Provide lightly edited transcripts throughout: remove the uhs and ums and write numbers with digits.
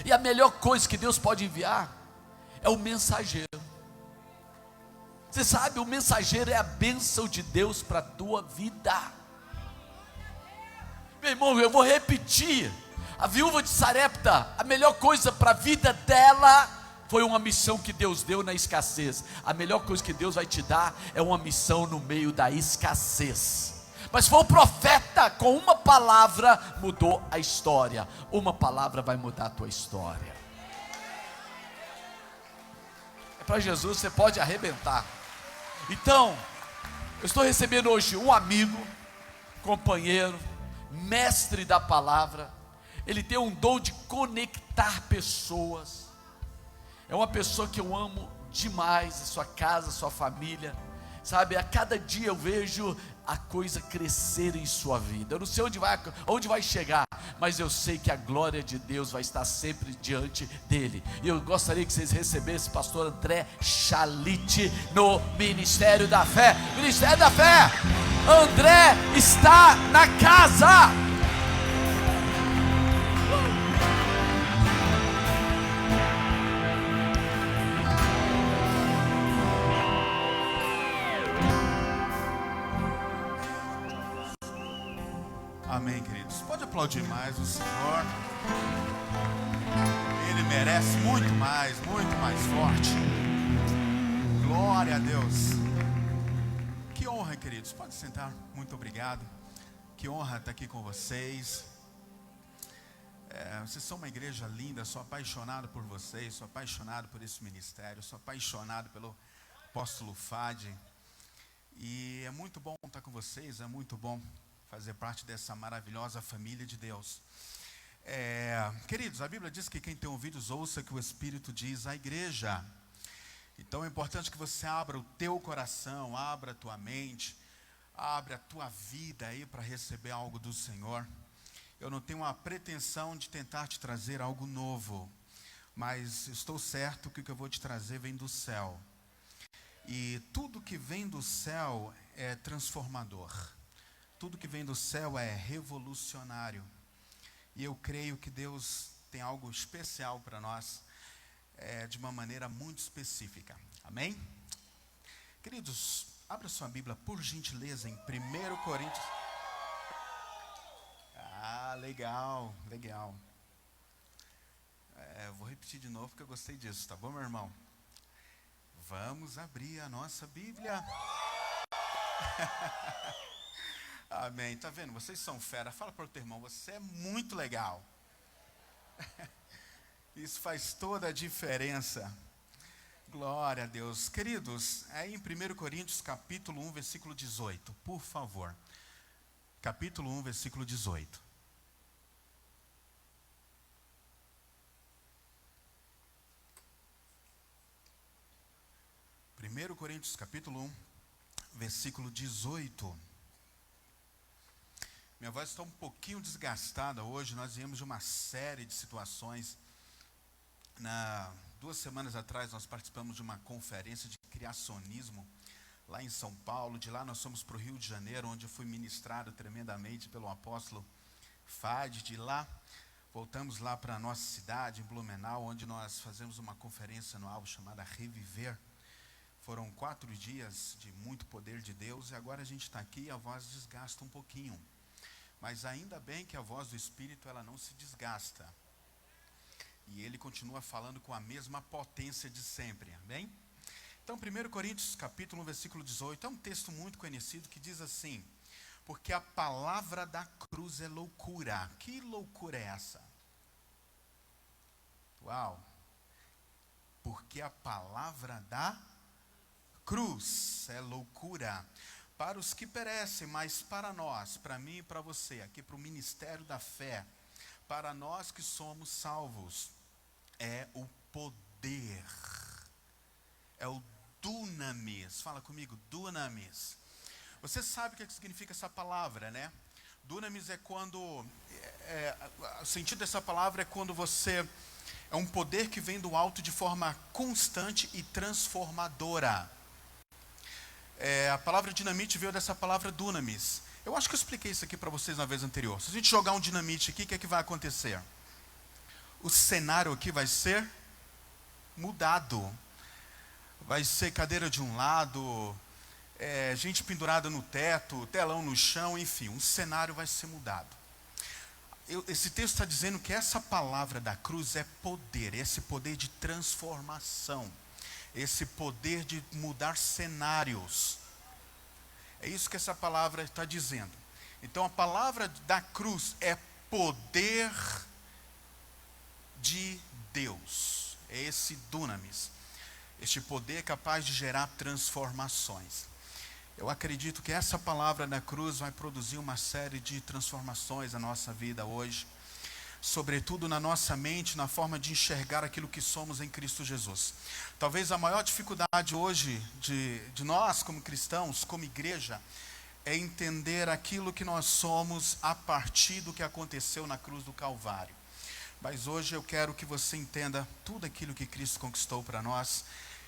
E a melhor coisa que Deus pode enviar é o mensageiro. Você sabe, o mensageiro é a bênção de Deus para a tua vida. Meu irmão, eu vou repetir. A viúva de Sarepta, a melhor coisa para a vida dela foi uma missão que Deus deu na escassez. A melhor coisa que Deus vai te dar é uma missão no meio da escassez. Mas foi o profeta, com uma palavra mudou a história. Uma palavra vai mudar a tua história. É para Jesus, você pode arrebentar. Então, eu estou recebendo hoje um amigo, companheiro, mestre da palavra. Ele tem um dom de conectar pessoas. É uma pessoa que eu amo demais, a sua casa, a sua família. Sabe, a cada dia eu vejo a coisa crescer em sua vida. Eu não sei onde vai chegar, mas eu sei que a glória de Deus vai estar sempre diante dele. E eu gostaria que vocês recebessem o pastor André Chalite no Ministério da Fé. Ministério da Fé, André está na casa. Amém, queridos. Pode aplaudir mais o Senhor. Ele merece muito mais forte. Glória a Deus. Que honra, queridos. Pode sentar. Muito obrigado. Que honra estar aqui com vocês. Vocês são uma igreja linda. Sou apaixonado por vocês. Sou apaixonado por esse ministério. Sou apaixonado pelo apóstolo Fadi. E é muito bom estar com vocês. É muito bom fazer parte dessa maravilhosa família de Deus. Queridos, a Bíblia diz que quem tem ouvidos ouça que o Espírito diz à igreja. Então é importante que você abra o teu coração, abra a tua mente, abra a tua vida aí para receber algo do Senhor. Eu não tenho a pretensão de tentar te trazer algo novo, mas estou certo que o que eu vou te trazer vem do céu. E tudo que vem do céu é transformador. Tudo que vem do céu é revolucionário. E eu creio que Deus tem algo especial para nós, de uma maneira muito específica. Amém? Queridos, abra sua Bíblia, por gentileza, em 1 Coríntios. Legal. Vou repetir de novo porque eu gostei disso, tá bom, meu irmão? Vamos abrir a nossa Bíblia. Amém, tá vendo? Vocês são fera. Fala para o teu irmão, você é muito legal. Isso faz toda a diferença. Glória a Deus. Queridos, em 1 Coríntios capítulo 1, versículo 18, por favor. Capítulo 1, versículo 18. Primeiro Coríntios capítulo 1, versículo 18. Minha voz está um pouquinho desgastada hoje. Nós viemos de uma série de situações. 2 semanas atrás nós participamos de uma conferência de criacionismo lá em São Paulo. De lá nós fomos para o Rio de Janeiro, onde eu fui ministrado tremendamente pelo apóstolo Fadi. De lá voltamos lá para a nossa cidade, em Blumenau, onde nós fazemos uma conferência anual chamada Reviver. Foram 4 dias de muito poder de Deus e agora a gente está aqui e a voz desgasta um pouquinho. Mas ainda bem que a voz do Espírito ela não se desgasta. E ele continua falando com a mesma potência de sempre. Amém? Então 1 Coríntios capítulo 1, versículo 18, é um texto muito conhecido que diz assim: porque a palavra da cruz é loucura. Que loucura é essa? Uau! Porque a palavra da cruz é loucura para os que perecem, mas para nós, para mim e para você, aqui para o Ministério da Fé, para nós que somos salvos, é o poder, é o dunamis. Fala comigo, dunamis. Você sabe o que significa essa palavra, né? Dunamis é quando, o sentido dessa palavra é quando você, é um poder que vem do alto de forma constante e transformadora. A palavra dinamite veio dessa palavra dunamis. Eu acho que eu expliquei isso aqui para vocês na vez anterior. Se a gente jogar um dinamite aqui, o que é que vai acontecer? o cenário aqui vai ser mudado. Vai ser cadeira de um lado, gente pendurada no teto, telão no chão, enfim, o cenário vai ser mudado. Esse texto está dizendo que essa palavra da cruz é poder, esse poder de transformação, esse poder de mudar cenários. É isso que essa palavra está dizendo. Então a palavra da cruz é poder de Deus, é esse dunamis, este poder capaz de gerar transformações. Eu acredito que essa palavra da cruz vai produzir uma série de transformações na nossa vida hoje, sobretudo na nossa mente, na forma de enxergar aquilo que somos em Cristo Jesus. Talvez a maior dificuldade hoje de nós como cristãos, como igreja, é entender aquilo que nós somos a partir do que aconteceu na cruz do Calvário. Mas hoje eu quero que você entenda tudo aquilo que Cristo conquistou para nós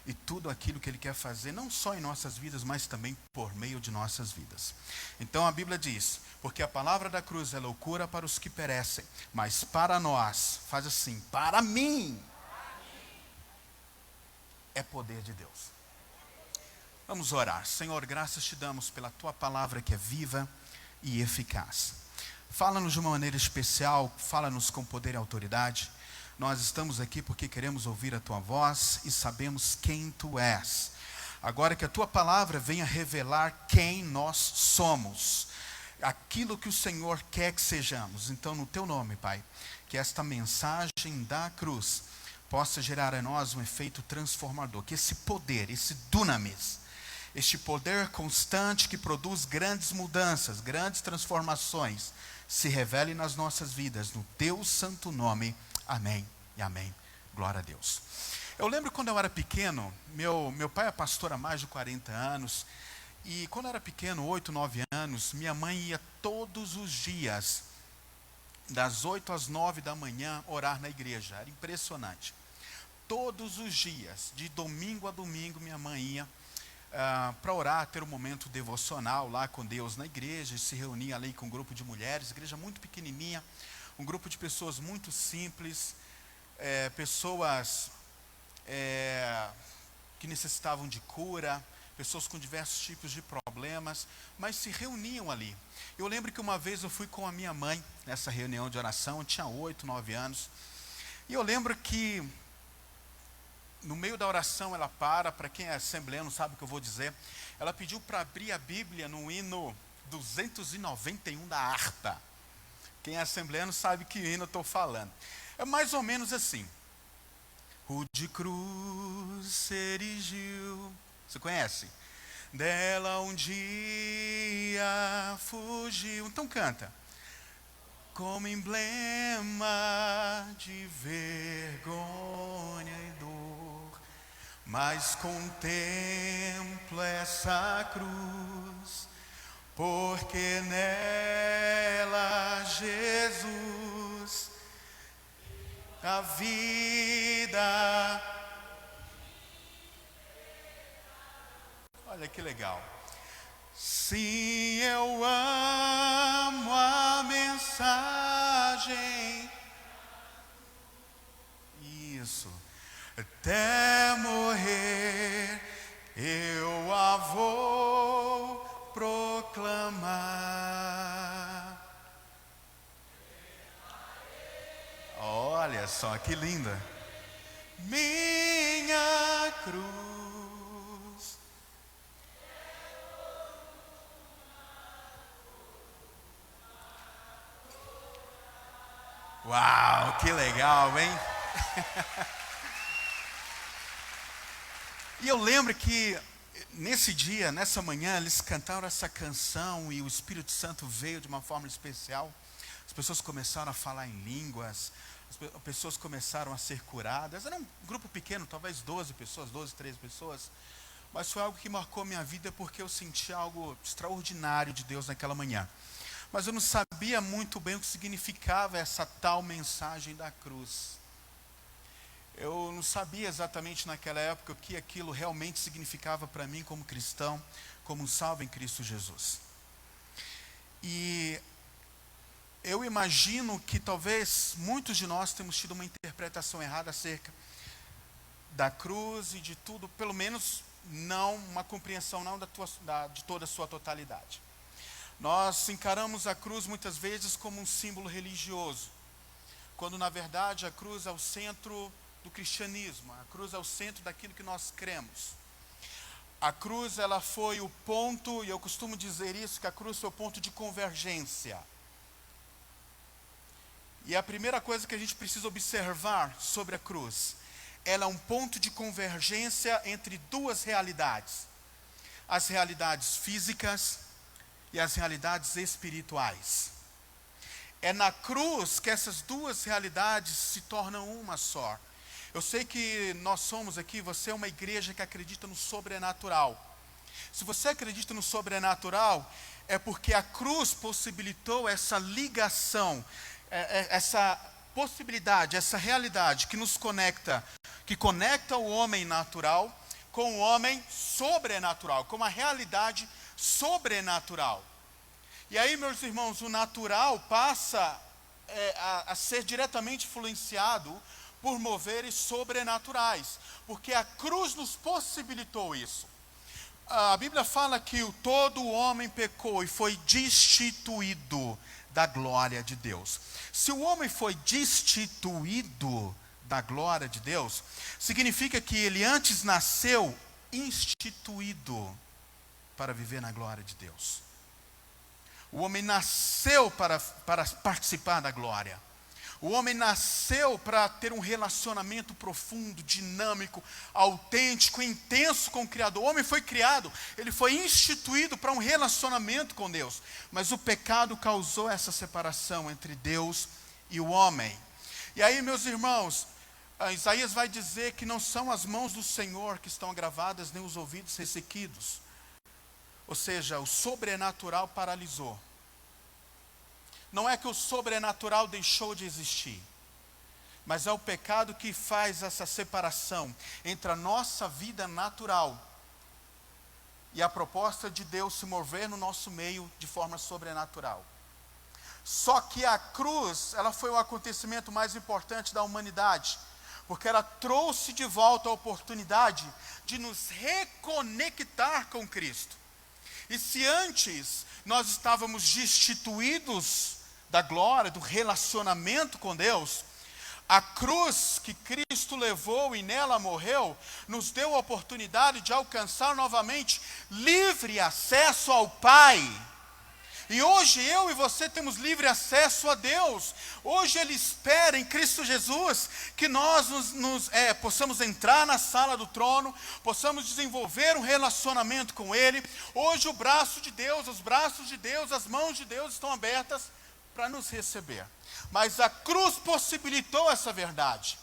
e tudo aquilo que Ele quer fazer, não só em nossas vidas, mas também por meio de nossas vidas. Então a Bíblia diz, porque a palavra da cruz é loucura para os que perecem, mas para nós, faz assim, para mim, é poder de Deus. Vamos orar. Senhor, graças te damos pela Tua palavra que é viva e eficaz. Fala-nos de uma maneira especial, fala-nos com poder e autoridade. Nós estamos aqui porque queremos ouvir a Tua voz e sabemos quem Tu és. Agora que a Tua palavra venha revelar quem nós somos, aquilo que o Senhor quer que sejamos. Então, no Teu nome, Pai, que esta mensagem da cruz possa gerar em nós um efeito transformador, que esse poder, esse dunamis, este poder constante que produz grandes mudanças, grandes transformações, se revele nas nossas vidas, no Teu santo nome. Amém e amém. Glória a Deus. Eu lembro quando eu era pequeno, meu pai é pastor há mais de 40 anos, e quando eu era pequeno, 8, 9 anos, minha mãe ia todos os dias, das 8 às 9 da manhã, orar na igreja. Era impressionante. Todos os dias, de domingo a domingo, minha mãe ia para orar, ter um momento devocional lá com Deus na igreja, se reunia ali com um grupo de mulheres, igreja muito pequenininha, um grupo de pessoas muito simples, pessoas que necessitavam de cura, pessoas com diversos tipos de problemas, mas se reuniam ali. Eu lembro que uma vez eu fui com a minha mãe nessa reunião de oração, eu tinha 8, 9 anos, e eu lembro que no meio da oração ela para quem é assembleano sabe o que eu vou dizer, ela pediu para abrir a Bíblia no hino 291 da harpa. Quem é assembleano sabe que hino eu estou falando. É mais ou menos assim. O de cruz se erigiu. Você conhece? Dela um dia fugiu. Então canta. Como emblema de vergonha e dor, mas contemplo essa cruz, porque nela Jesus a vida. Olha que legal. Sim, eu amo a mensagem. Isso. Até morrer eu a vou proclamar. Olha só que linda. Minha cruz. Uau, que legal, hein? E eu lembro que nesse dia, nessa manhã, eles cantaram essa canção e o Espírito Santo veio de uma forma especial. As pessoas começaram a falar em línguas, as pessoas começaram a ser curadas. Era um grupo pequeno, talvez 12 pessoas, 12, 13 pessoas. Mas foi algo que marcou minha vida porque eu senti algo extraordinário de Deus naquela manhã. Mas eu não sabia muito bem o que significava essa tal mensagem da cruz. Eu não sabia exatamente naquela época o que aquilo realmente significava para mim como cristão, como um salvo em Cristo Jesus. E eu imagino que talvez muitos de nós temos tido uma interpretação errada acerca da cruz e de tudo, pelo menos não uma compreensão não de toda a sua totalidade. Nós encaramos a cruz muitas vezes como um símbolo religioso, quando na verdade a cruz é o centro do cristianismo, a cruz é o centro daquilo que nós cremos. A cruz, ela foi o ponto, e eu costumo dizer isso, que a cruz foi o ponto de convergência. E a primeira coisa que a gente precisa observar sobre a cruz, ela é um ponto de convergência entre duas realidades: as realidades físicas e as realidades espirituais. É na cruz que essas duas realidades se tornam uma só. Eu sei que nós somos aqui, você é uma igreja que acredita no sobrenatural. Se você acredita no sobrenatural, é porque a cruz possibilitou essa ligação, essa possibilidade, essa realidade que nos conecta, que conecta o homem natural com o homem sobrenatural, com uma realidade sobrenatural. E aí, meus irmãos, o natural passa a ser diretamente influenciado por moveres sobrenaturais, porque a cruz nos possibilitou isso. A Bíblia fala que todo o homem pecou e foi destituído da glória de Deus. Se o homem foi destituído da glória de Deus, significa que ele antes nasceu instituído para viver na glória de Deus. O homem nasceu para participar da glória. O homem nasceu para ter um relacionamento profundo, dinâmico, autêntico, intenso com o Criador. O homem foi criado, ele foi instituído para um relacionamento com Deus. Mas o pecado causou essa separação entre Deus e o homem. E aí, meus irmãos, Isaías vai dizer que não são as mãos do Senhor que estão agravadas, nem os ouvidos ressequidos. Ou seja, o sobrenatural paralisou. Não é que o sobrenatural deixou de existir, mas é o pecado que faz essa separação entre a nossa vida natural e a proposta de Deus se mover no nosso meio de forma sobrenatural. Só que a cruz, ela foi o acontecimento mais importante da humanidade, porque ela trouxe de volta a oportunidade de nos reconectar com Cristo. E se antes nós estávamos destituídos da glória, do relacionamento com Deus, a cruz que Cristo levou e nela morreu, nos deu a oportunidade de alcançar novamente livre acesso ao Pai. E hoje eu e você temos livre acesso a Deus. Hoje Ele espera em Cristo Jesus que nós possamos entrar na sala do trono, possamos desenvolver um relacionamento com Ele. Hoje o braço de Deus, os braços de Deus, as mãos de Deus estão abertas para nos receber. Mas a cruz possibilitou essa verdade.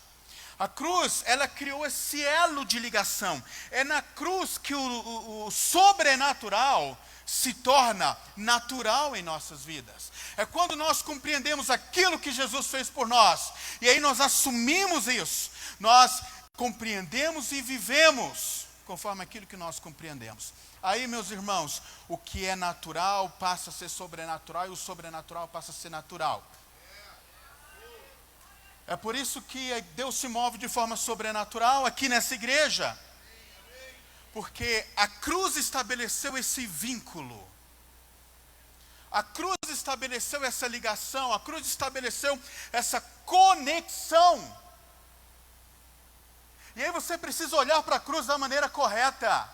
A cruz, ela criou esse elo de ligação. É na cruz que o sobrenatural se torna natural em nossas vidas. É quando nós compreendemos aquilo que Jesus fez por nós, e aí nós assumimos isso, nós compreendemos e vivemos conforme aquilo que nós compreendemos. Aí, meus irmãos, o que é natural passa a ser sobrenatural, e o sobrenatural passa a ser natural. É por isso que Deus se move de forma sobrenatural aqui nessa igreja. Porque a cruz estabeleceu esse vínculo. A cruz estabeleceu essa ligação. A cruz estabeleceu essa conexão. E aí você precisa olhar para a cruz da maneira correta.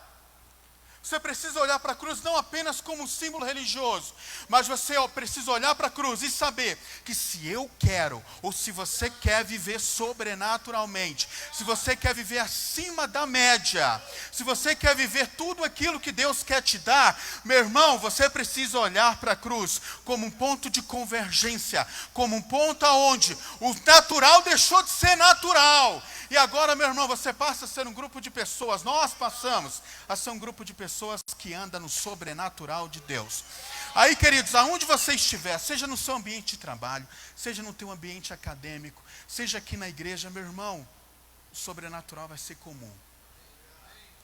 Você precisa olhar para a cruz não apenas como um símbolo religioso, mas você precisa olhar para a cruz e saber que se eu quero, ou se você quer viver sobrenaturalmente, se você quer viver acima da média, se você quer viver tudo aquilo que Deus quer te dar, meu irmão, você precisa olhar para a cruz como um ponto de convergência, como um ponto aonde o natural deixou de ser natural. E agora, meu irmão, você passa a ser um grupo de pessoas, nós passamos a ser um grupo de pessoas que anda no sobrenatural de Deus. Aí, queridos, aonde você estiver, seja no seu ambiente de trabalho, seja no teu ambiente acadêmico, seja aqui na igreja, meu irmão, o sobrenatural vai ser comum.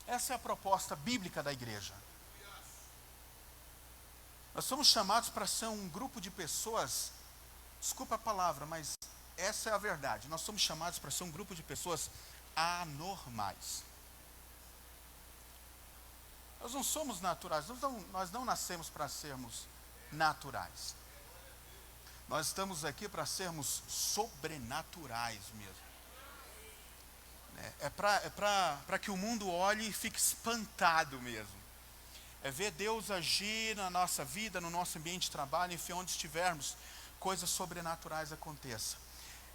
Essa é a proposta bíblica da igreja. Nós somos chamados para ser um grupo de pessoas Desculpa a palavra, mas essa é a verdade. Nós somos chamados para ser um grupo de pessoas anormais. Nós não somos naturais, nós não nascemos para sermos naturais. Nós estamos aqui para sermos sobrenaturais mesmo. É para que o mundo olhe e fique espantado mesmo. É ver Deus agir na nossa vida, no nosso ambiente de trabalho, enfim, onde estivermos, coisas sobrenaturais aconteçam.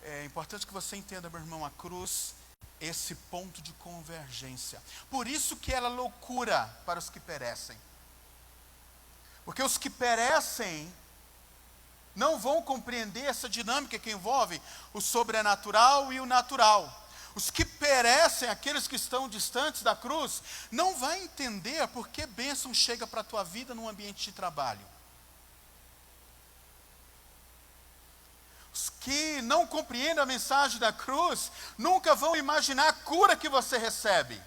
É importante que você entenda, meu irmão, a cruz, esse ponto de convergência. Por isso que ela é loucura para os que perecem. Porque os que perecem não vão compreender essa dinâmica que envolve o sobrenatural e o natural. Os que perecem, aqueles que estão distantes da cruz, não vão entender por que bênção chega para a tua vida num ambiente de trabalho. Os que não compreendem a mensagem da cruz, nunca vão imaginar a cura que você recebe.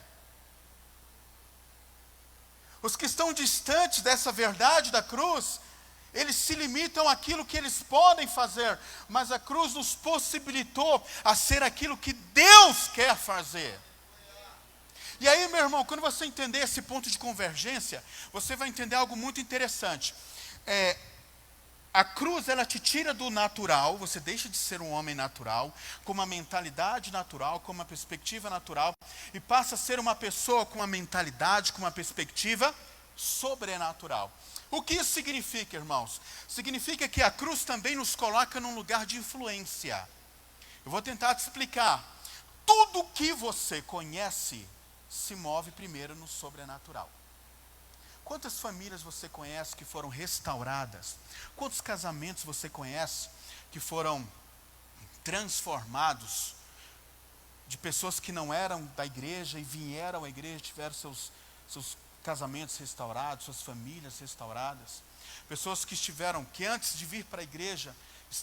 Os que estão distantes dessa verdade da cruz, eles se limitam àquilo que eles podem fazer, mas a cruz nos possibilitou a ser aquilo que Deus quer fazer. E aí, meu irmão, quando você entender esse ponto de convergência, você vai entender algo muito interessante. A cruz, ela te tira do natural, você deixa de ser um homem natural, com uma mentalidade natural, com uma perspectiva natural, e passa a ser uma pessoa com uma mentalidade, com uma perspectiva sobrenatural. O que isso significa, irmãos? Significa que a cruz também nos coloca num lugar de influência. Eu vou tentar te explicar. Tudo que você conhece se move primeiro no sobrenatural. Quantas famílias você conhece que foram restauradas? Quantos casamentos você conhece que foram transformados? De pessoas que não eram da igreja e vieram à igreja, tiveram seus casamentos restaurados, suas famílias restauradas. Pessoas que antes de vir para a igreja,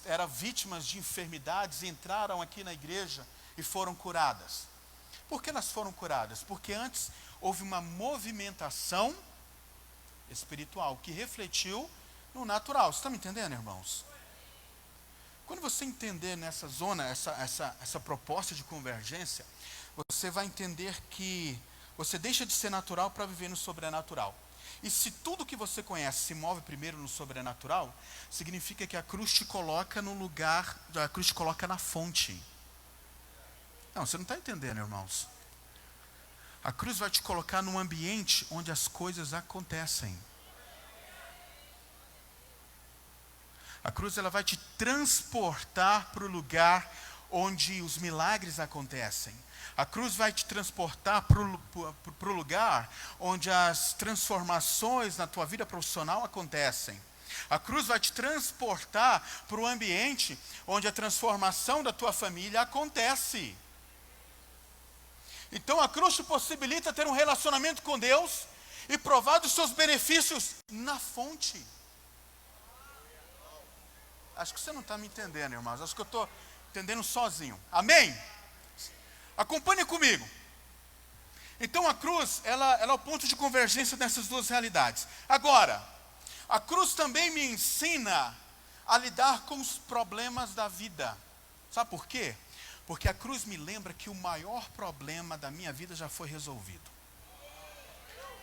eram vítimas de enfermidades, entraram aqui na igreja e foram curadas. Por que elas foram curadas? Porque antes houve uma movimentação espiritual que refletiu no natural. Você está me entendendo, irmãos? Quando você entender nessa zona, essa proposta de convergência, você vai entender que você deixa de ser natural para viver no sobrenatural. E se tudo que você conhece se move primeiro no sobrenatural, significa que a cruz te coloca no lugar, a cruz te coloca na fonte. Não, você não está entendendo, irmãos. A cruz vai te colocar num ambiente onde as coisas acontecem. A cruz, ela vai te transportar para o lugar onde os milagres acontecem. A cruz vai te transportar para o lugar onde as transformações na tua vida profissional acontecem. A cruz vai te transportar para o ambiente onde a transformação da tua família acontece. Então a cruz te possibilita ter um relacionamento com Deus e provar dos seus benefícios na fonte. Acho que você não está me entendendo, irmãos. Acho que eu estou entendendo sozinho. Amém? Acompanhe comigo. Então a cruz, ela é o ponto de convergência dessas duas realidades. Agora, a cruz também me ensina a lidar com os problemas da vida. Sabe por quê? Porque a cruz me lembra que o maior problema da minha vida já foi resolvido.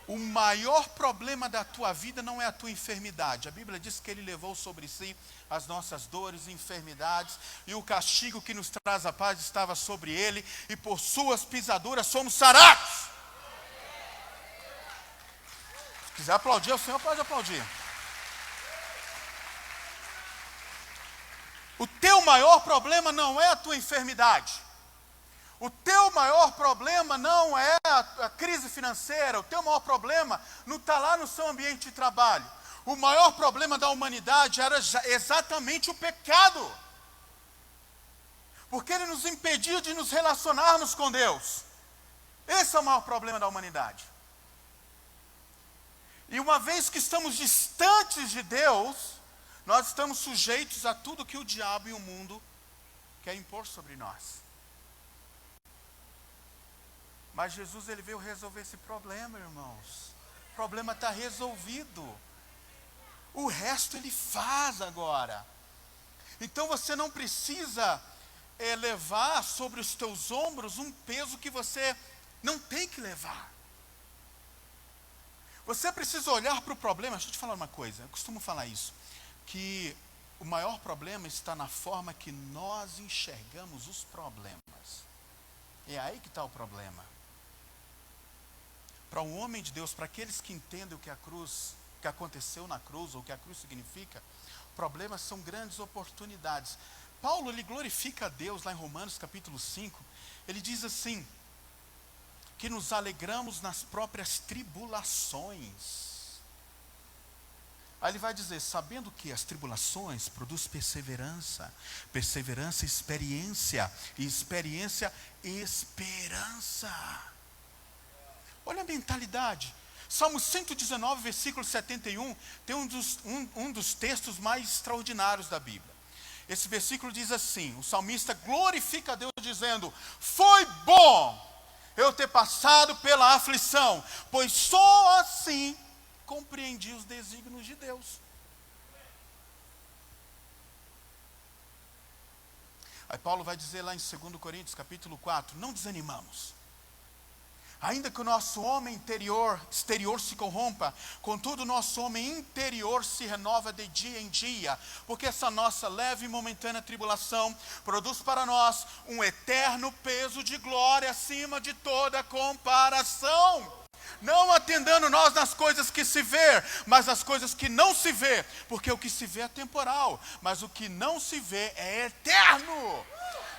O maior problema da tua vida não é a tua enfermidade. A Bíblia diz que Ele levou sobre si as nossas dores e enfermidades, e o castigo que nos traz a paz estava sobre Ele, e por suas pisaduras somos sarados. Se quiser aplaudir, o Senhor pode aplaudir. O teu maior problema não é a tua enfermidade. O teu maior problema não é a crise financeira. O teu maior problema não está lá no seu ambiente de trabalho. O maior problema da humanidade era exatamente o pecado. Porque ele nos impedia de nos relacionarmos com Deus. Esse é o maior problema da humanidade. E uma vez que estamos distantes de Deus, nós estamos sujeitos a tudo que o diabo e o mundo quer impor sobre nós. Mas Jesus, ele veio resolver esse problema, irmãos. O problema está resolvido. O resto ele faz agora. Então você não precisa levar sobre os teus ombros um peso que você não tem que levar. Você precisa olhar para o problema. Deixa eu te falar uma coisa, eu costumo falar isso, que o maior problema está na forma que nós enxergamos os problemas. É aí que está o problema. Para um homem de Deus, para aqueles que entendem o que a cruz, o que aconteceu na cruz, ou o que a cruz significa, problemas são grandes oportunidades. Paulo, ele glorifica a Deus lá em Romanos capítulo 5, ele diz assim, que nos alegramos nas próprias tribulações. Aí ele vai dizer, sabendo que as tribulações produzem perseverança, perseverança, experiência, e experiência, esperança. Olha a mentalidade. Salmo 119, versículo 71, tem um dos textos mais extraordinários da Bíblia. Esse versículo diz assim, o salmista glorifica a Deus dizendo, foi bom eu ter passado pela aflição, pois só assim compreendi os desígnios de Deus. Aí Paulo vai dizer lá em 2 Coríntios capítulo 4, não desanimamos. Ainda que o nosso homem exterior se corrompa, contudo o nosso homem interior se renova de dia em dia, porque essa nossa leve e momentânea tribulação produz para nós um eterno peso de glória acima de toda comparação. Não atendendo nós nas coisas que se vê, mas nas coisas que não se vê, porque o que se vê é temporal, mas o que não se vê é eterno.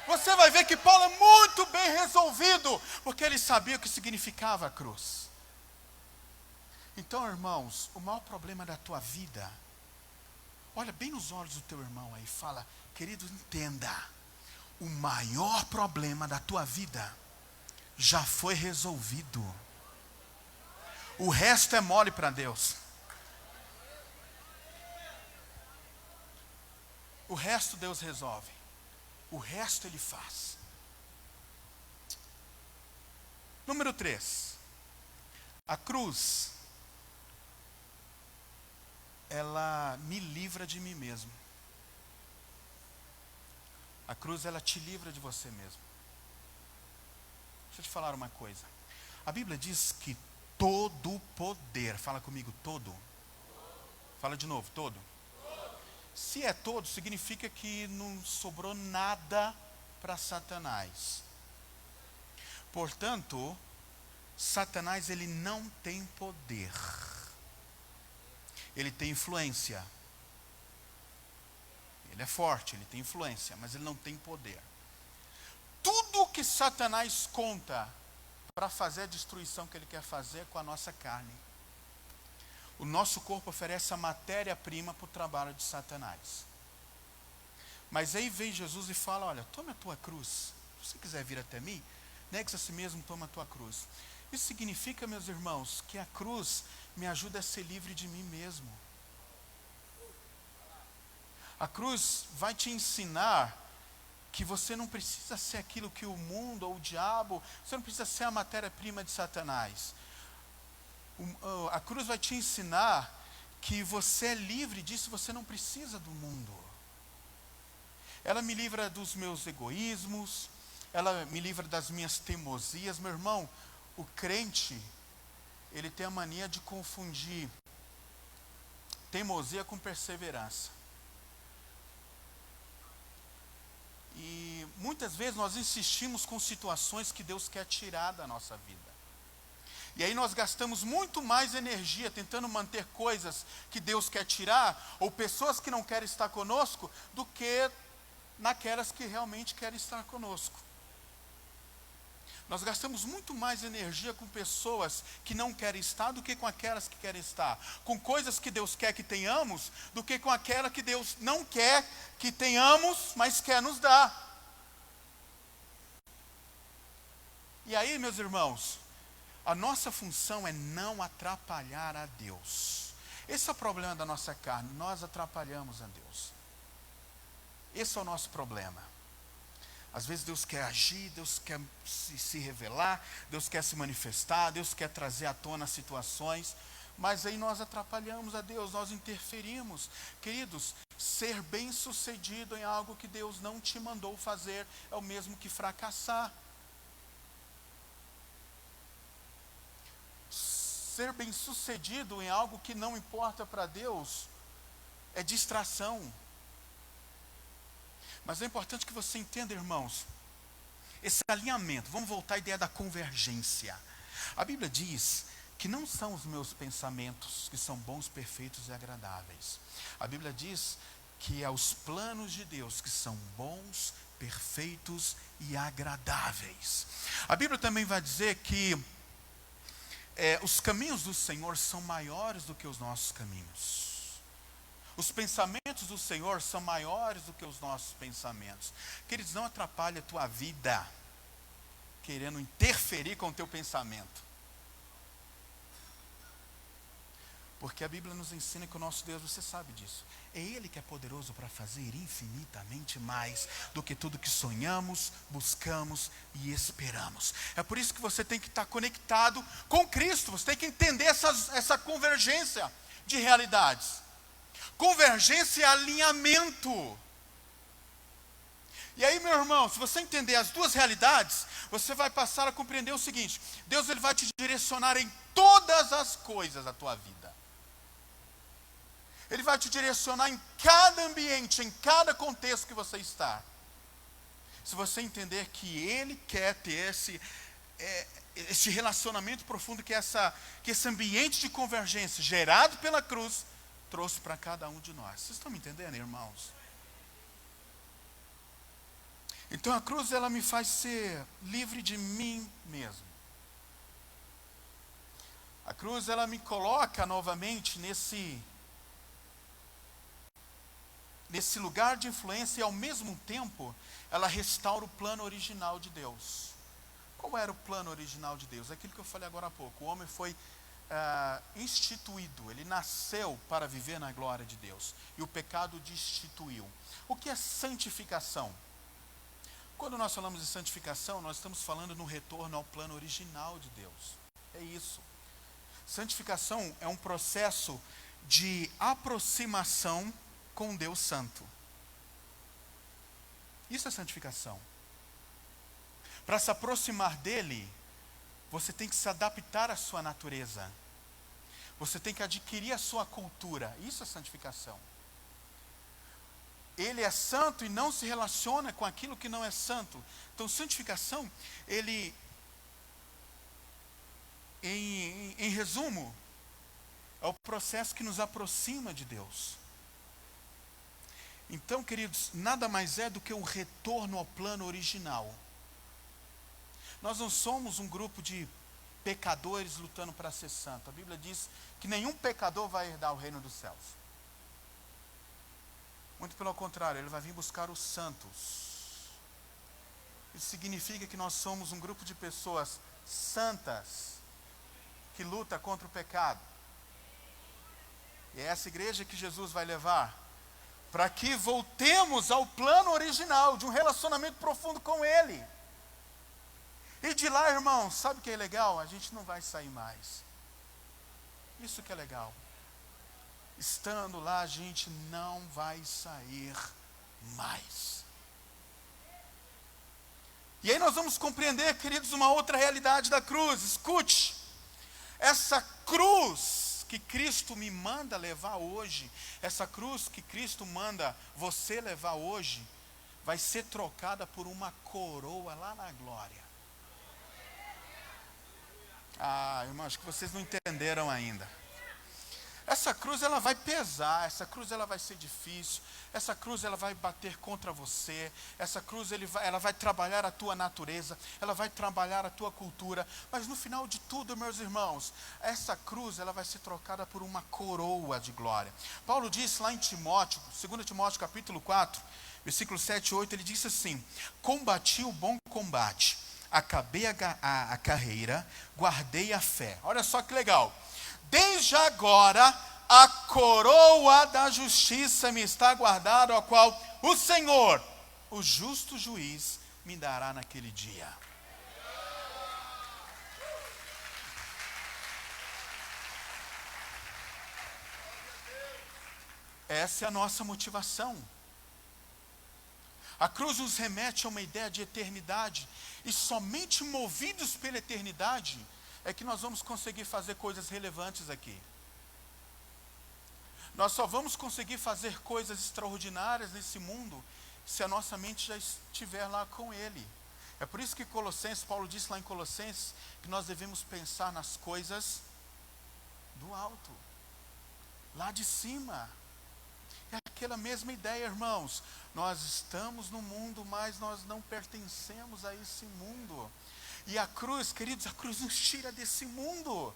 Você vai ver que Paulo é muito bem resolvido, porque ele sabia o que significava a cruz. Então, irmãos, o maior problema da tua vida, olha bem nos olhos do teu irmão aí, fala, querido, entenda, o maior problema da tua vida já foi resolvido. O resto é mole para Deus. O resto Deus resolve. O resto Ele faz. Número 3. A cruz, ela me livra de mim mesmo. A cruz, ela te livra de você mesmo. Deixa eu te falar uma coisa. A Bíblia diz que todo o poder, fala comigo, todo. Fala de novo, todo. Se é todo, significa que não sobrou nada para Satanás. Portanto, Satanás, ele não tem poder. Ele tem influência. Ele é forte, ele tem influência, mas ele não tem poder. Tudo que Satanás conta para fazer a destruição que ele quer fazer com a nossa carne. O nosso corpo oferece a matéria-prima para o trabalho de Satanás. Mas aí vem Jesus e fala, olha, toma a tua cruz. Se você quiser vir até mim, negue-se a si mesmo, toma a tua cruz. Isso significa, meus irmãos, que a cruz me ajuda a ser livre de mim mesmo. A cruz vai te ensinar que você não precisa ser aquilo que o mundo ou o diabo, você não precisa ser a matéria-prima de Satanás. A cruz vai te ensinar que você é livre disso, você não precisa do mundo. Ela me livra dos meus egoísmos, ela me livra das minhas teimosias. Meu irmão, o crente, ele tem a mania de confundir teimosia com perseverança. E muitas vezes nós insistimos com situações que Deus quer tirar da nossa vida. E aí nós gastamos muito mais energia tentando manter coisas que Deus quer tirar, ou pessoas que não querem estar conosco, do que naquelas que realmente querem estar conosco. Nós gastamos muito mais energia com pessoas que não querem estar do que com aquelas que querem estar. Com coisas que Deus quer que tenhamos, do que com aquela que Deus não quer que tenhamos, mas quer nos dar. E aí, meus irmãos, a nossa função é não atrapalhar a Deus. Esse é o problema da nossa carne, nós atrapalhamos a Deus. Esse é o nosso problema. Às vezes Deus quer agir, Deus quer se revelar, Deus quer se manifestar, Deus quer trazer à tona situações, mas aí nós atrapalhamos a Deus, nós interferimos. Queridos, Ser bem-sucedido em algo que Deus não te mandou fazer é o mesmo que fracassar. Ser bem-sucedido em algo que não importa para Deus é distração. Mas é importante que você entenda, irmãos, esse alinhamento. Vamos voltar à ideia da convergência. A Bíblia diz que não são os meus pensamentos que são bons, perfeitos e agradáveis. A Bíblia diz que é os planos de Deus que são bons, perfeitos e agradáveis. A Bíblia também vai dizer que os caminhos do Senhor são maiores do que os nossos caminhos. Os pensamentos do Senhor são maiores do que os nossos pensamentos. Queridos, não atrapalhe a tua vida querendo interferir com o teu pensamento. Porque a Bíblia nos ensina que o nosso Deus, você sabe disso, é Ele que é poderoso para fazer infinitamente mais do que tudo que sonhamos, buscamos e esperamos. É por isso que você tem que estar conectado com Cristo. Você tem que entender essa convergência de realidades. Convergência é alinhamento. E aí, meu irmão, se você entender as duas realidades, você vai passar a compreender o seguinte: Deus, Ele vai te direcionar em todas as coisas da tua vida. Ele vai te direcionar em cada ambiente, em cada contexto que você está. Se você entender que Ele quer ter esse relacionamento profundo que esse ambiente de convergência gerado pela cruz trouxe para cada um de nós. Vocês estão me entendendo, irmãos? Então a cruz, ela me faz ser livre de mim mesmo. A cruz, ela me coloca novamente nesse lugar de influência, e ao mesmo tempo ela restaura o plano original de Deus. Qual era o plano original de Deus? Aquilo que eu falei agora há pouco. O homem foi instituído, ele nasceu para viver na glória de Deus, e o pecado o destituiu. O que é santificação? Quando nós falamos de santificação, nós estamos falando no retorno ao plano original de Deus. É isso. Santificação é um processo de aproximação com Deus Santo. Isso é santificação. Para se aproximar dele, você tem que se adaptar à sua natureza. Você tem que adquirir a sua cultura. Isso é santificação. Ele é santo e não se relaciona com aquilo que não é santo. Então, santificação, ele, em resumo, é o processo que nos aproxima de Deus. Então, queridos, nada mais é do que o retorno ao plano original. Nós não somos um grupo de pecadores lutando para ser santo. A Bíblia diz que nenhum pecador vai herdar o reino dos céus. Muito pelo contrário, ele vai vir buscar os santos. Isso significa que nós somos um grupo de pessoas santas que luta contra o pecado. E é essa igreja que Jesus vai levar para que voltemos ao plano original de um relacionamento profundo com Ele. E de lá, irmão, sabe o que é legal? A gente não vai sair mais. Isso que é legal. Estando lá, a gente não vai sair mais. E aí nós vamos compreender, queridos, uma outra realidade da cruz. Escute, essa cruz que Cristo me manda levar hoje, essa cruz que Cristo manda você levar hoje, vai ser trocada por uma coroa lá na glória. Ah, irmãos, acho que vocês não entenderam ainda. Essa cruz, ela vai pesar, essa cruz, ela vai ser difícil, essa cruz, ela vai bater contra você, essa cruz, ela vai trabalhar a tua natureza, ela vai trabalhar a tua cultura, mas no final de tudo, meus irmãos, essa cruz, ela vai ser trocada por uma coroa de glória. Paulo disse lá em Timóteo, 2 Timóteo capítulo 4, versículo 7 e 8, ele disse assim: combati o bom combate, acabei a carreira, guardei a fé. Olha só que legal. Desde agora, a coroa da justiça me está guardada, a qual o Senhor, o justo juiz, me dará naquele dia. Essa é a nossa motivação. A cruz nos remete a uma ideia de eternidade, e somente movidos pela eternidade é que nós vamos conseguir fazer coisas relevantes aqui. Nós só vamos conseguir fazer coisas extraordinárias nesse mundo se a nossa mente já estiver lá com Ele. É por isso que Paulo disse lá em Colossenses, que nós devemos pensar nas coisas do alto, lá de cima. É aquela mesma ideia, irmãos. Nós estamos no mundo, mas nós não pertencemos a esse mundo. E a cruz, queridos, a cruz nos tira desse mundo.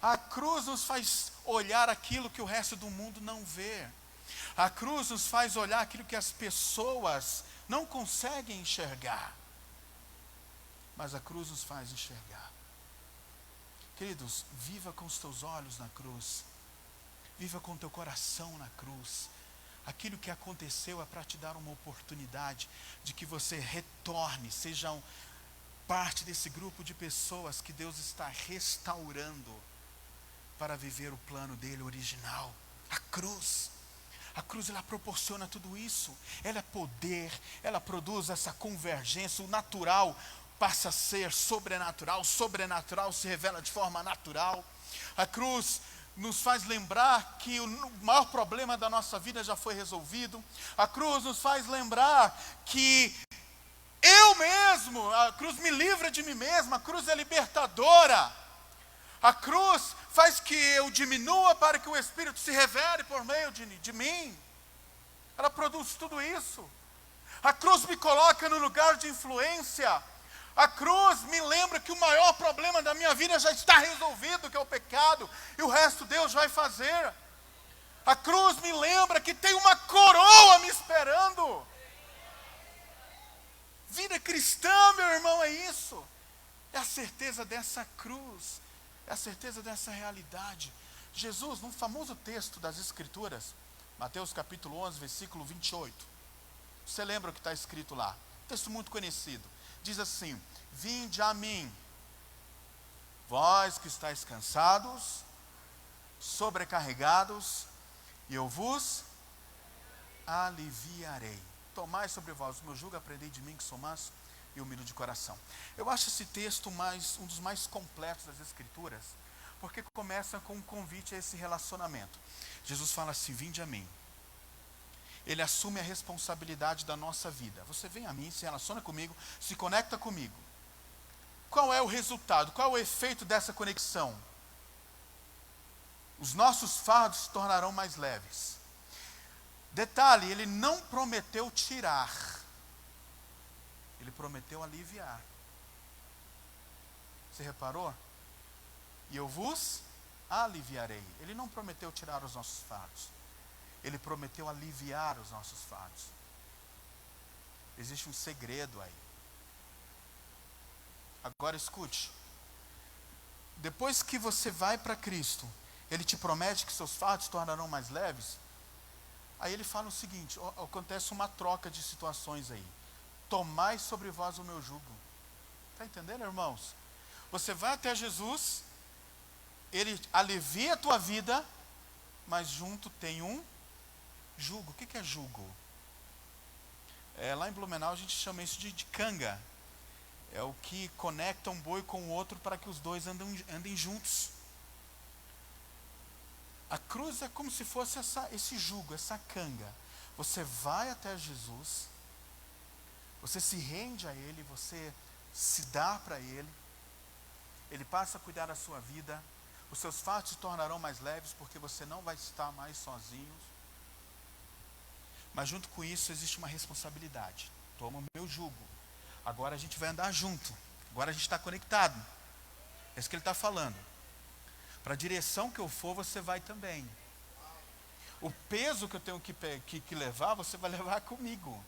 A cruz nos faz olhar aquilo que o resto do mundo não vê. A cruz nos faz olhar aquilo que as pessoas não conseguem enxergar. Mas a cruz nos faz enxergar. Queridos, viva com os teus olhos na cruz. Viva com o teu coração na cruz. Aquilo que aconteceu é para te dar uma oportunidade de que você retorne, sejam parte desse grupo de pessoas que Deus está restaurando para viver o plano dele original. A cruz, ela proporciona tudo isso. Ela é poder, ela produz essa convergência. O natural passa a ser sobrenatural, sobrenatural se revela de forma natural. A cruz nos faz lembrar que o maior problema da nossa vida já foi resolvido. A cruz nos faz lembrar que eu mesmo, a cruz me livra de mim mesmo, a cruz é libertadora. A cruz faz que eu diminua para que o Espírito se revele por meio de mim. Ela produz tudo isso. A cruz me coloca no lugar de influência. A cruz me lembra que o maior problema da minha vida já está resolvido, que é o pecado, e o resto Deus vai fazer. A cruz me lembra que tem uma coroa me esperando. Vida cristã, meu irmão, é isso. É a certeza dessa cruz, é a certeza dessa realidade. Jesus, num famoso texto das Escrituras, Mateus capítulo 11, versículo 28. Você lembra o que está escrito lá? Texto muito conhecido. Diz assim: vinde a mim, vós que estáis cansados, sobrecarregados, e eu vos aliviarei. Tomai sobre vós o meu jugo, aprendei de mim que sou manso e humilde de coração. Eu acho esse texto um dos mais completos das Escrituras, porque começa com um convite a esse relacionamento. Jesus fala assim: vinde a mim. Ele assume a responsabilidade da nossa vida. Você vem a mim, se relaciona comigo, se conecta comigo. Qual é o resultado? Qual é o efeito dessa conexão? Os nossos fardos se tornarão mais leves. Detalhe, ele não prometeu tirar. Ele prometeu aliviar. Você reparou? E eu vos aliviarei. Ele não prometeu tirar os nossos fardos. Ele prometeu aliviar os nossos fardos. Existe um segredo aí. Agora escute. Depois que você vai para Cristo, Ele te promete que seus fardos se tornarão mais leves. Aí Ele fala o seguinte: acontece uma troca de situações aí. Tomai sobre vós o meu jugo. Está entendendo, irmãos? Você vai até Jesus, Ele alivia a tua vida, mas junto tem um jugo. O que é jugo? Lá em Blumenau a gente chama isso de canga. É o que conecta um boi com o outro para que os dois andem juntos. A cruz é como se fosse esse jugo, essa canga. Você vai até Jesus, você se rende a Ele, você se dá para Ele, Ele passa a cuidar da sua vida, os seus fardos se tornarão mais leves, porque você não vai estar mais sozinho. Mas junto com isso existe uma responsabilidade. Toma o meu jugo. Agora a gente vai andar junto. Agora a gente está conectado. É isso que ele está falando. Para a direção que eu for, você vai também. O peso que eu tenho que levar, você vai levar comigo.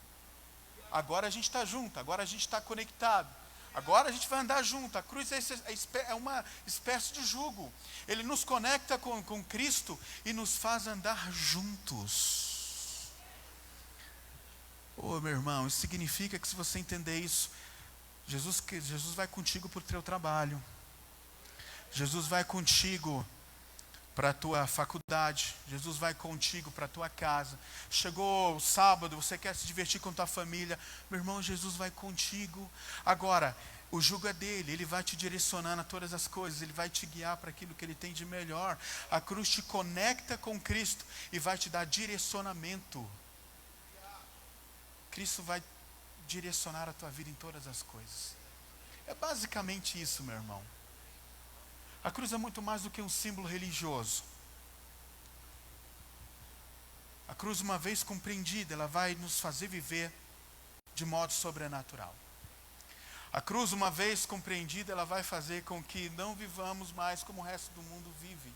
Agora a gente está junto. Agora a gente está conectado. Agora a gente vai andar junto. A cruz é uma espécie de jugo. Ele nos conecta com Cristo e nos faz andar juntos. Meu irmão, isso significa que se você entender isso, Jesus vai contigo para o teu trabalho. Jesus vai contigo para a tua faculdade, Jesus vai contigo para a tua casa. Chegou o sábado, você quer se divertir com tua família, meu irmão, Jesus vai contigo. Agora, o jugo é dele, ele vai te direcionando a todas as coisas, ele vai te guiar para aquilo que ele tem de melhor. A cruz te conecta com Cristo e vai te dar direcionamento. Cristo vai direcionar a tua vida em todas as coisas. É basicamente isso, meu irmão. A cruz é muito mais do que um símbolo religioso. A cruz, uma vez compreendida, ela vai nos fazer viver de modo sobrenatural. A cruz, uma vez compreendida, ela vai fazer com que não vivamos mais como o resto do mundo vive.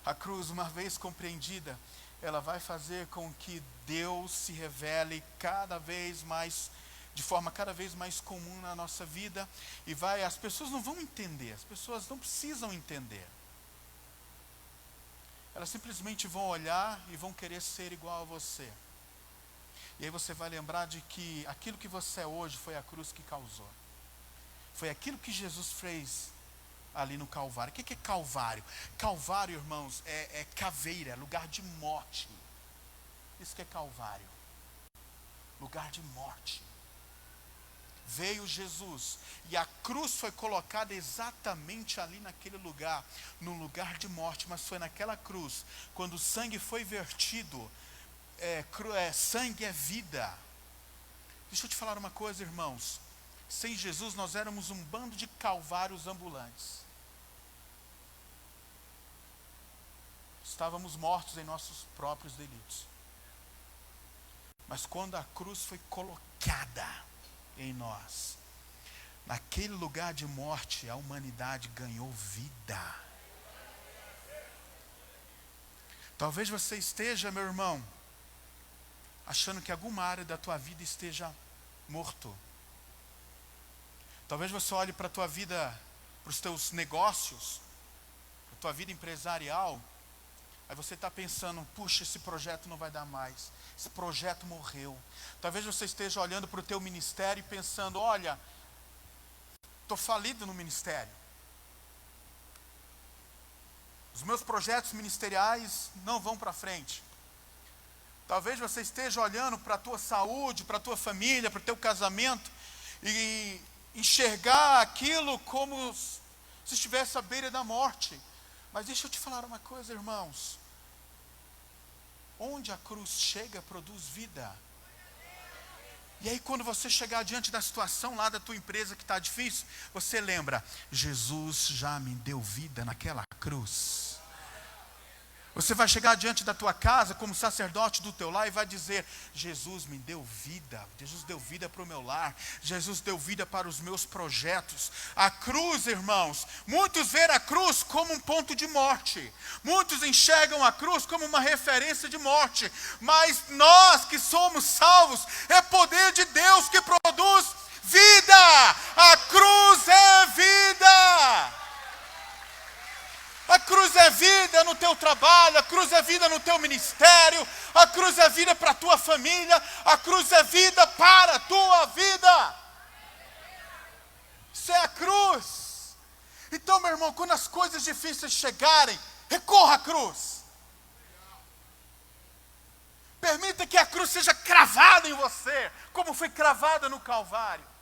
A cruz, uma vez compreendida, ela vai fazer com que Deus se revele cada vez mais, de forma cada vez mais comum na nossa vida. E as pessoas não vão entender, as pessoas não precisam entender. Elas simplesmente vão olhar e vão querer ser igual a você. E aí você vai lembrar de que aquilo que você é hoje foi a cruz que causou. Foi aquilo que Jesus fez ali no Calvário. O que é Calvário? Calvário, irmãos, é caveira, é lugar de morte. Isso que é Calvário. Lugar de morte. Veio Jesus e a cruz foi colocada exatamente ali naquele lugar, no lugar de morte, mas foi naquela cruz, quando o sangue foi vertido. Sangue é vida. Deixa eu te falar uma coisa, irmãos. Sem Jesus nós éramos um bando de calvários ambulantes. Estávamos mortos em nossos próprios delitos. Mas quando a cruz foi colocada em nós, naquele lugar de morte, a humanidade ganhou vida. Talvez você esteja, meu irmão, achando que alguma área da tua vida esteja morto. Talvez você olhe para a tua vida, para os teus negócios, para a tua vida empresarial, aí você está pensando, puxa, esse projeto não vai dar mais, esse projeto morreu. Talvez você esteja olhando para o teu ministério e pensando, olha, estou falido no ministério. Os meus projetos ministeriais não vão para frente. Talvez você esteja olhando para a tua saúde, para a tua família, para o teu casamento e enxergar aquilo como se estivesse à beira da morte. Mas deixa eu te falar uma coisa, irmãos. Onde a cruz chega, produz vida. E aí quando você chegar diante da situação lá da tua empresa que está difícil, você lembra, Jesus já me deu vida naquela cruz. Você vai chegar diante da tua casa como sacerdote do teu lar e vai dizer, Jesus me deu vida, Jesus deu vida para o meu lar, Jesus deu vida para os meus projetos. A cruz, irmãos, muitos veem a cruz como um ponto de morte, muitos enxergam a cruz como uma referência de morte, mas nós que somos salvos, é poder de Deus que produz vida. A cruz é vida. A cruz é vida no teu trabalho, a cruz é vida no teu ministério, a cruz é vida para a tua família, a cruz é vida para a tua vida. Isso é a cruz. Então, meu irmão, quando as coisas difíceis chegarem, recorra à cruz. Permita que a cruz seja cravada em você, como foi cravada no Calvário.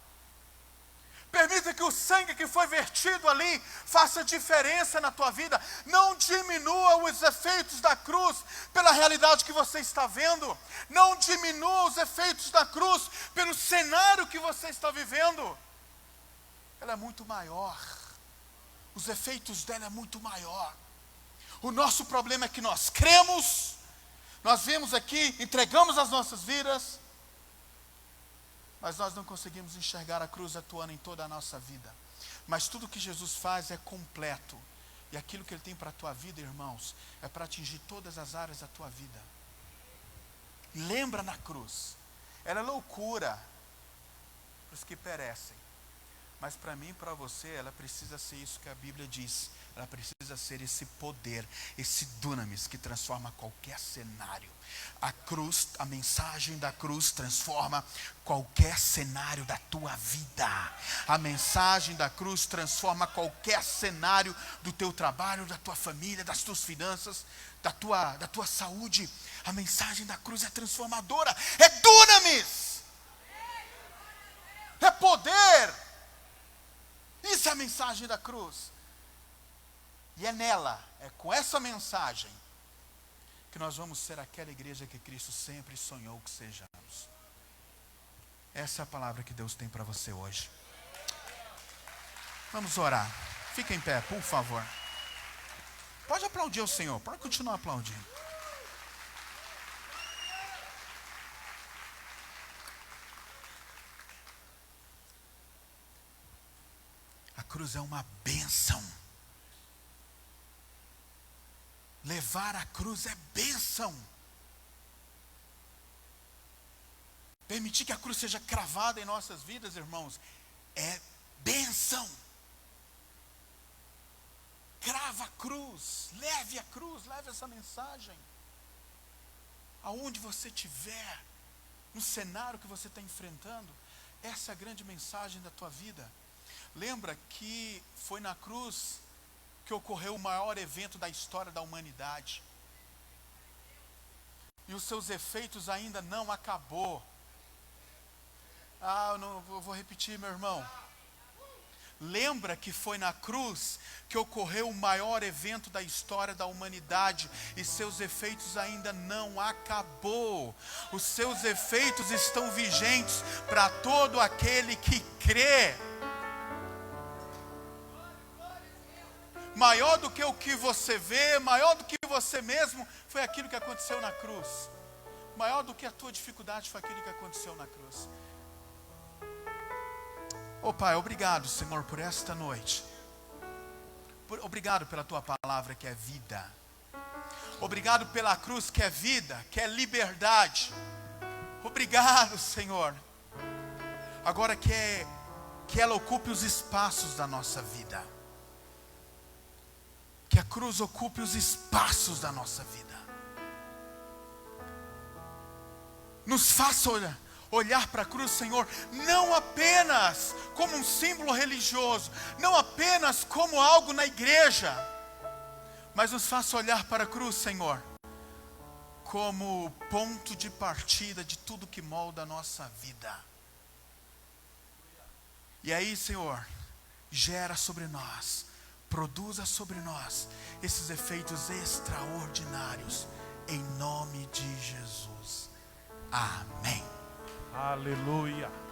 Permita que o sangue que foi vertido ali faça diferença na tua vida. Não diminua os efeitos da cruz pela realidade que você está vendo. Não diminua os efeitos da cruz pelo cenário que você está vivendo. Ela é muito maior. Os efeitos dela é muito maior. O nosso problema é que nós cremos, nós viemos aqui, entregamos as nossas vidas, mas nós não conseguimos enxergar a cruz atuando em toda a nossa vida. Mas tudo que Jesus faz é completo. E aquilo que Ele tem para a tua vida, irmãos, é para atingir todas as áreas da tua vida. Lembra na cruz. Ela é loucura para os que perecem. Mas para mim e para você, ela precisa ser isso que a Bíblia diz. Ela precisa ser esse poder, esse dunamis que transforma qualquer cenário. A cruz, a mensagem da cruz transforma qualquer cenário da tua vida. A mensagem da cruz transforma qualquer cenário do teu trabalho, da tua família, das tuas finanças, da tua saúde. A mensagem da cruz é transformadora, é dunamis, é poder. Isso é a mensagem da cruz. E é nela, é com essa mensagem, que nós vamos ser aquela igreja que Cristo sempre sonhou que sejamos. Essa é a palavra que Deus tem para você hoje. Vamos orar. Fica em pé, por favor. Pode aplaudir o Senhor, pode continuar aplaudindo. A cruz é uma bênção. Levar a cruz é bênção. Permitir que a cruz seja cravada em nossas vidas, irmãos, é bênção. Crava a cruz, leve essa mensagem. Aonde você estiver, no cenário que você está enfrentando, essa é a grande mensagem da tua vida. Lembra que foi na cruz que ocorreu o maior evento da história da humanidade. E os seus efeitos ainda não acabou. Eu vou repetir, meu irmão. Lembra que foi na cruz que ocorreu o maior evento da história da humanidade e seus efeitos ainda não acabou. Os seus efeitos estão vigentes para todo aquele que crê. Maior do que o que você vê, maior do que você mesmo, foi aquilo que aconteceu na cruz. Maior do que a tua dificuldade foi aquilo que aconteceu na cruz. Pai, obrigado, Senhor, por esta noite. Obrigado pela tua palavra que é vida. Obrigado pela cruz que é vida, que é liberdade. Obrigado, Senhor. Agora que ela ocupe os espaços da nossa vida. Que a cruz ocupe os espaços da nossa vida. Nos faça olhar para a cruz, Senhor, não apenas como um símbolo religioso, não apenas como algo na igreja, mas nos faça olhar para a cruz, Senhor, como ponto de partida de tudo que molda a nossa vida. E aí, Senhor, gera sobre nós, produza sobre nós esses efeitos extraordinários, em nome de Jesus. Amém. Aleluia.